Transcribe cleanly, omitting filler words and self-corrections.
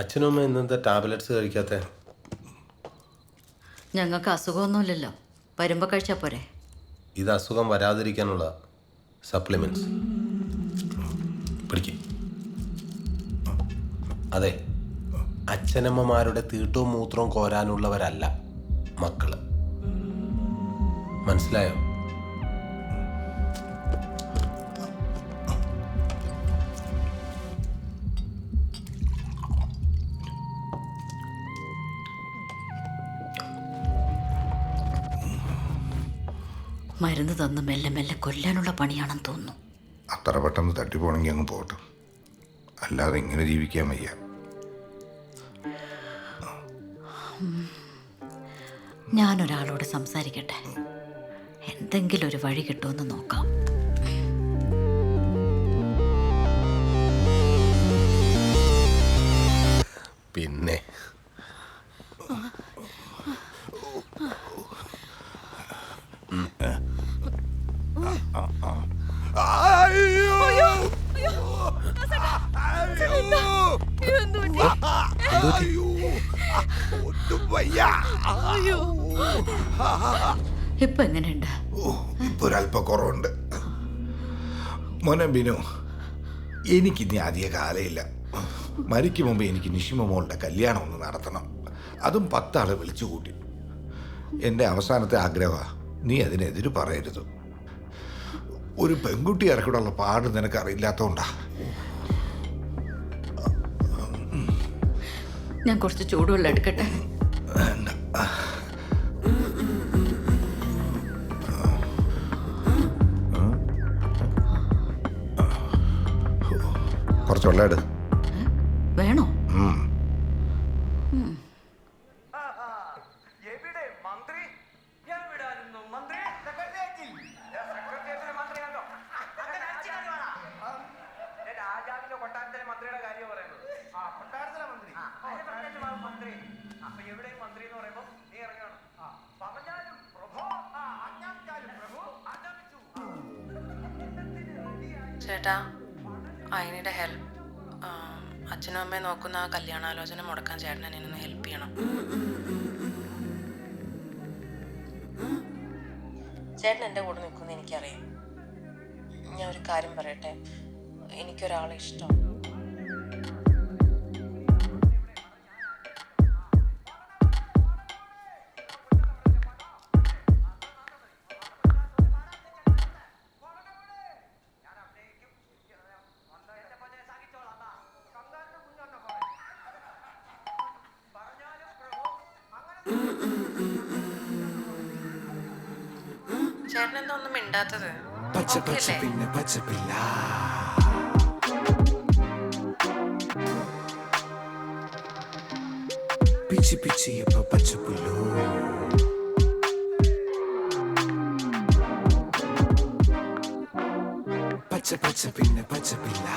അച്ഛനും അമ്മ ഇന്നത്തെ ടാബ്ലറ്റ്സ് കഴിക്കാത്ത? ഞങ്ങൾക്ക് അസുഖമൊന്നുമില്ലല്ലോ, വരുമ്പോൾ കഴിച്ചാൽ പോരെ. ഇത് അസുഖം വരാതിരിക്കാനുള്ള സപ്ലിമെൻറ്റ്സ്. പിടിക്ക്. അതെ, അച്ഛനമ്മമാരുടെ തീട്ടവും മൂത്രവും കോരാനുള്ളവരല്ല മക്കള്. മനസ്സിലായോ? മരുന്ന് തന്ന് മെല്ലെ മെല്ലെ കൊല്ലാനുള്ള പണിയാണെന്ന് തോന്നുന്നു. അത്ര പെട്ടെന്ന് തട്ടിപ്പോണെങ്കിൽ അങ്ങ് പോട്ടെ, അല്ലാതെ ഇങ്ങനെ ജീവിക്കാൻ വയ്യ. ഞാനൊരാളോട് സംസാരിക്കട്ടെ, എന്തെങ്കിലും ഒരു വഴി കിട്ടുമെന്ന് നോക്കാം. പിന്നെ ഇപ്പൊ എങ്ങനെയുണ്ട്? ഇപ്പൊ ഒരല്പം കുറവുണ്ട്. മോനെ ബിനു, എനിക്കിനി അധിക കാലമില്ല. മരിക്കും മുമ്പ് എനിക്ക് നിഷിമ മോളുടെ കല്യാണം ഒന്ന് നടത്തണം, അതും 10 ആളെ വിളിച്ചു കൂട്ടി. എൻ്റെ അവസാനത്തെ ആഗ്രഹമാണ്, നീ അതിനെതിര് പറയരുത്. ഒരു പെൺകുട്ടി ഇറക്കിയുള്ള പാട് നിനക്കറിയില്ലാത്തതുകൊണ്ടാ. ഞാൻ കുറച്ച് ചൂടുവെള്ളം എടുക്കട്ടെ? കുറച്ച് വെള്ളം എടു. വേണോ? ചേട്ടാ, അതിനിടെ ഹെൽപ്പ്. അച്ഛനും അമ്മയും നോക്കുന്ന ആ കല്യാണാലോചന മുടക്കാൻ ചേട്ടൻ എന്നെ ഒന്ന് ഹെൽപ്പ് ചെയ്യണം. ചേട്ടൻ എൻ്റെ കൂടെ നിൽക്കുമെന്ന് എനിക്കറിയാം. ഞാൻ ഒരു കാര്യം പറയട്ടെ, എനിക്കൊരാളെ ഇഷ്ടം. ചേട്ടൻ എന്താ ഒന്നും മിണ്ടാത്തത്? പിച്ചി പിച്ചി ഇപ്പൊ പച്ചപ്പുല്ലോ, പച്ച പച്ച പിന്നെ പച്ചപ്പില്ല.